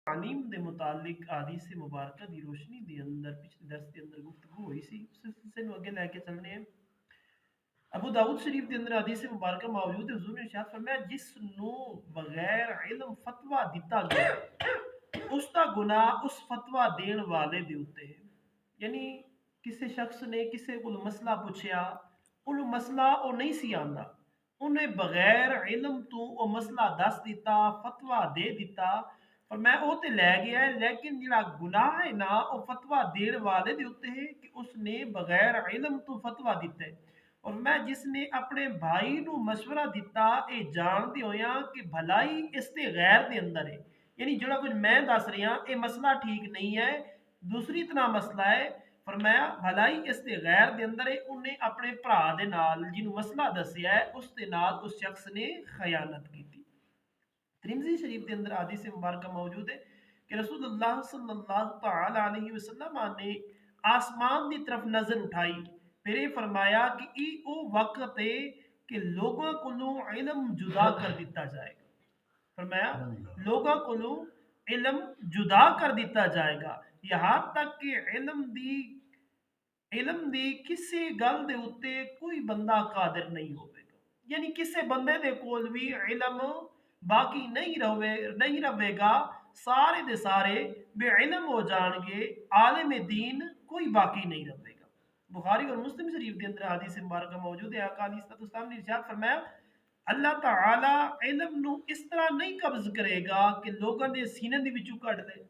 تعلیم دے متعلق احادیث مبارکہ دی روشنی دے اندر پچھلے درس دے اندر گفتگو ہوئی سی، اس سلسلے نو اگے لے کے چلنے ہیں۔ ابو داؤد شریف دے اندر حدیث مبارکہ موجود ہے، حضور نے ارشاد فرمایا جس نو بغیر علم فتویٰ دتا گیا اس دا گناہ اس فتویٰ دین والے دے اوتے ہے۔ یعنی کسی شخص نے کسی کو مسئلہ پوچھیا، انہوں مسئلہ او نہیں سی آندا، انہیں بغیر علم تو او مسئلہ دس دیتا، فتویٰ دے دیتا، اور میں او تے لے گیا ہے، لیکن جڑا گناہ ہے نا او فتویٰ دین والے دے اوتے ہے کہ اس نے بغیر علم تو فتویٰ دیتا ہے۔ اور میں جس نے اپنے بھائی نو مشورہ دیتا اے جان دے ہویا کہ بھلائی اس تے غیر دے اندر ہے، یعنی جڑا کچھ میں دس رہا اے مسئلہ ٹھیک نہیں ہے، دوسری طرح مسئلہ ہے، فرمایا بھلائی اس تے غیر دے اندر ہے، انہیں اپنے بھرا دے نال جنوں مسئلہ دسیا ہے اس دے نال اس شخص نے خیانت کی تھی۔ ترمذی شریف کے اندر حدیث مبارکہ موجود ہے کہ رسول اللہ صلی اللہ تعالی علیہ وسلم نے آسمان دی طرف نظر اٹھائی، پھر یہ فرمایا کہ ای او وقت ہے کہ لوگوں کو علم جدا کر دیتا جائے گا۔ فرمایا لوگوں کو علم جدا کر دیتا جائے گا، یہاں تک کہ علم دی کسی گل دے اتے کوئی بندہ قادر نہیں ہوئے گا، یعنی کسی بندے دے کول بھی علم باقی نہیں رہے گا، سارے دے سارے بے علم ہو جان گے، عالم دین کوئی باقی نہیں رہے گا۔ بخاری اور مسلم شریف کے اندر حدیث مبارکہ موجود ہے، آقا علیہ الصلوۃ والسلام نے ارشاد فرمایا اللہ تعالی علم نو اس طرح نہیں قبض کرے گا کہ لوگوں دے سینے دے وچوں کڈ دے۔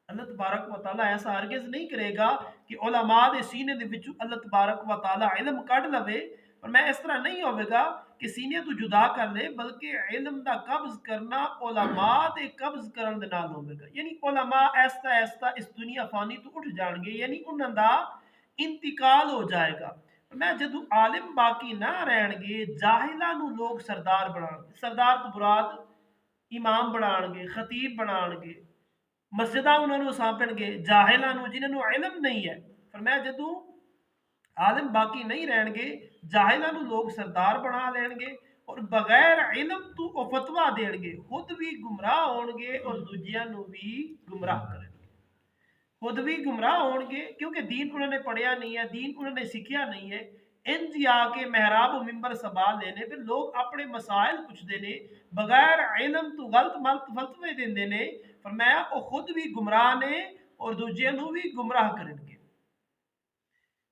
اللہ تبارک و تعالی ایسا ہرگز نہیں کرے گا کہ علماء دے سینے دے وچوں اللہ تبارک و تعالی علم کڈ لوے، اور میں اس طرح نہیں ہوئے گا کہ سینے تو جدا کر لے، بلکہ علم دا قبض کرنا علماء دے قبض کرن دے نال ہوئے گا، یعنی علماء ایستا ایستا اس دنیا فانی تو اٹھ جان گے، یعنی انہاں دا انتقال ہو جائے گا۔ میں جدو عالم باقی نہ رہن گے، جاہلاں نو لوگ سردار بنان گے، سردار تو مراد امام بنان گے، خطیب بنان گے، مسجداں انہاں نو سانپن گے، جاہلاں نو جنہاں نو علم نہیں ہے، فرمایا جدو عالم باقی نہیں رہن گے، جاہلاں نو لوگ سردار بنا لین گے، اور بغیر علم تو او فتویٰ دین گے، خود بھی گمراہ ہون گے اور دوجیاں نو بھی گمراہ کرن گے، خود بھی گمراہ ہون گے کیونکہ دین انہوں نے پڑھیا نہیں ہے، دین انہوں نے سیکھیا نہیں ہے، انج آ کے محراب و ممبر سنبھال لینے پھر لوگ اپنے مسائل پوچھتے نے، بغیر علم تو غلط ملت فتوے دیندے نے، فرمایا او خود بھی گمراہ نے اور دوجے نو بھی گمراہ کرن گے۔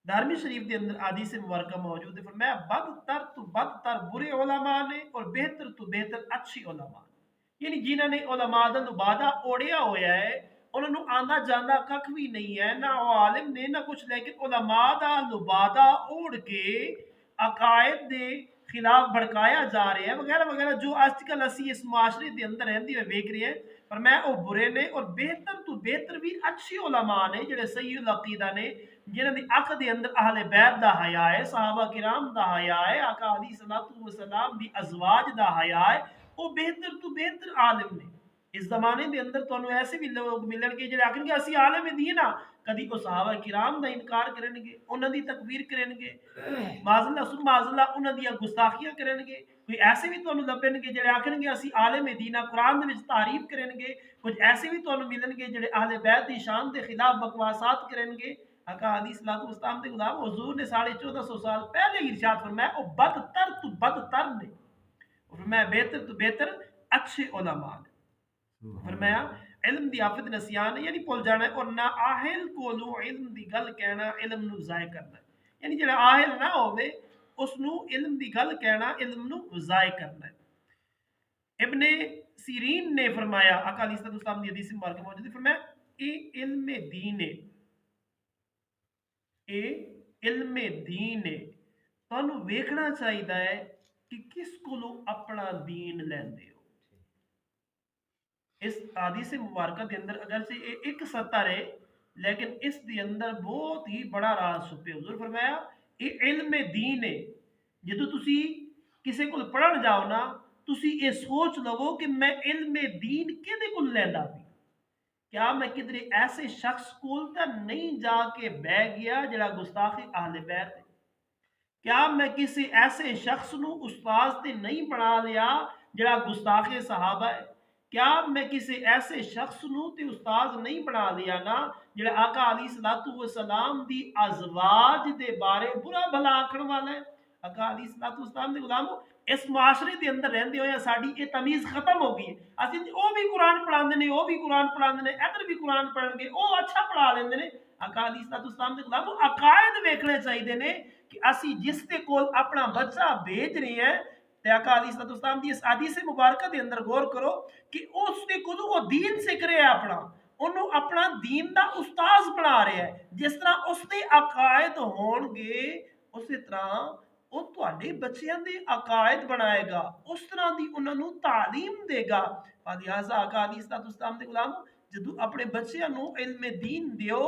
دارمی شریف کے اندر حدیث مبارکہ موجود ہے، فرمایا بدتر تو بدتر برے علماء نے اور بہتر تو بہتر اچھی علماء نے، یعنی جنہوں نے علماء دا لبادہ اوڑیا ہویا ہے، انہوں نے آندا جانا ککھ بھی نہیں ہے، نہ وہ عالم نے نہ کچھ، لیکن علماء دا لبادہ اوڑ کے عقائد دے خلاف بھڑکایا جا رہے ہیں وغیرہ وغیرہ، جو آج کل اسی اس معاشرے دے اندر رہندی ہوئے ویکھ رہے ہیں، پر میں او برے نے اور بہتر تو بہتر بھی اچھی علماء نے جڑے صحیح العقیدہ نے، جنہاں دی اکھ دے اندر اہل بیت دا حیا ہے، صحابہ کرام دا حیا ہے، آقا علیہ الصلوۃ والسلام دی ازواج دا حیا ہے، وہ بہتر تو بہتر عالم نے۔ اس زمانے دے اندر تانوں ایسے بھی لوگ ملن گے جڑے آکھن گے اسی عالم دین ہاں، کدی وہ صحابہ کرام دا انکار کرن گے، انہاں دی تکبیر کرن گے، معاذ اللہ ثم معاذ اللہ انہاں دی گستاخیاں کرن گے، کوئی ایسے بھی تانوں لبن گے جڑے آکھن گے اسی عالم دین ہاں، قرآن دے وچ تعریف کرن گے، کچھ ایسے بھی تانوں ملن گے جڑے اہل بیت دی شان دے خلاف بکواسات کرن گے۔ آقا علیہ الصلوۃ والسلام دے غلام حضور نے 1450 سال پہلے ہی ارشاد فرمایا او بدتر تو بدتر نے، فرمایا بہتر تو بہتر اچھے علماء نے، فرمایا علم دی آفت نسیان ہے، یعنی بھول جانا ہے، اور نہ آہل کولو علم دی گل کہنا علم نو ضائع کرنا ہے، یعنی جڑا آہل نہ ہوئے اس نو علم دی گل کہنا علم نو ضائع کرنا ہے۔ ابن سیرین نے فرمایا، آقا علیہ السلام دی حدیث مبارکہ موجود ہے، فرمایا اے علم دین ہے، اے علم دین ہے، تانوں ویکھنا چاہیدا ہے کہ کس کولو اپنا دین لیندے ہو۔ اس حدیث مبارکہ کے اندر اگرچہ یہ ایک سطر ہے لیکن اس دے اندر بہت ہی بڑا راز چھپے۔ حضور فرمایا یہ علم دین ہے، جدو تسی کسی کو پڑھن جاؤ نا تسی یہ سوچ لو کہ میں علم دین کدے کو لیندا پئی، کیا میں کدھر ایسے شخص کول تا نہیں جا کے بہ گیا جڑا گستاخ اہل بیت ہے، کیا میں کسی ایسے شخص نو استاذ تے نہیں بنا لیا جڑا گستاخ صحابہ ہے، کیا میں کسی ایسے شخص نو تے استاد نہیں بنا لیا نا جڑا آقا علیہ الصلوۃ والسلام دی ازواج دے بارے برا بھلا آکھن والا ہے؟ آقا علیہ الصلوۃ والسلام دے غلامو، اس معاشرے دے اندر رہندے ہوئے ساڈی یہ تمیز ختم ہو گئی ہے۔ اسی او بھی قرآن پڑھاندے نے، او بھی قرآن پڑھاندے نے، ادھر بھی قرآن پڑھن گے، او اچھا پڑھا لیندے نے۔ آقا علیہ الصلوۃ والسلام دے غلامو، عقائد ویکھنے چاہیے نے کہ اسی جس دے کول اپنا بچہ بھیج رہے ہیں تے آقا علیہ الصلوۃ والسلام دی اس حدیث مبارکہ دے اندر غور کرو کہ اس نے کدو وہ دین سکھ رہا ہے، اپنا انہوں اپنا دین دا استاذ بنا رہا ہے۔ جس طرح اس دے عقائد ہون گے اسی طرح وہ تواڈے بچیاں دے عقائد بنائے گا، اس طرح دی انہاں نوں تعلیم دے گا۔ لہٰذا آقا علیہ الصلوۃ والسلام دے غلام جدو اپنے بچیاں نوں علم دین دیو،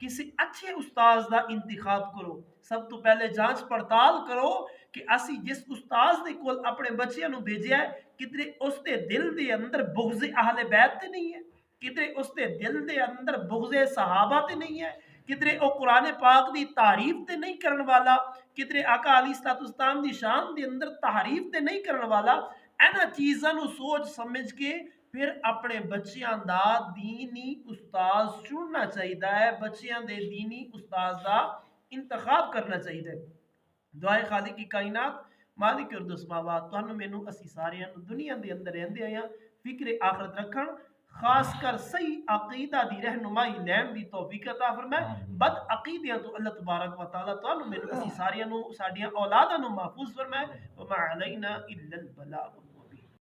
کسی اچھے استاذ دا انتخاب کرو، سب تو پہلے جانچ پڑتال کرو کہ اسی جس استاذ دے کول اپنے بچیاں نوں بھیجیا ہے کدھر اس دے دل دے اندر بغض اہل بیت تے نہیں ہے، کدھر اس دے دل دے اندر بغض صحابہ تے نہیں ہے، کدھر او قرآن پاک دی تعریف تے نہیں کرن والا، کدھر آقا علیہ الصلوۃ والسلام دی شان دے اندر تحریف تے نہیں کرن والا۔ اینا چیزاں نوں سوچ سمجھ کے پھر اپنے بچیاں دا دینی استاذ چننا چاہیے ہے، بچیاں دے دینی استاذ دا انتخاب کرنا چاہیے۔ دعائے خالق کی کائنات مالک ارد السماوات تانوں مینوں اسی سارے دنیا دے اندر رہندے آیا فکر آخرت رکھن، خاص کر صحیح عقیدہ دی رہنمائی لین دی توفیق عطا فرمائے، بد عقیدیاں تو اللہ تبارک و تعالی تانوں مینوں اسی سارے ساڈیاں اولاداں نوں محفوظ فرمائے۔ وما علینا الا البلاغ۔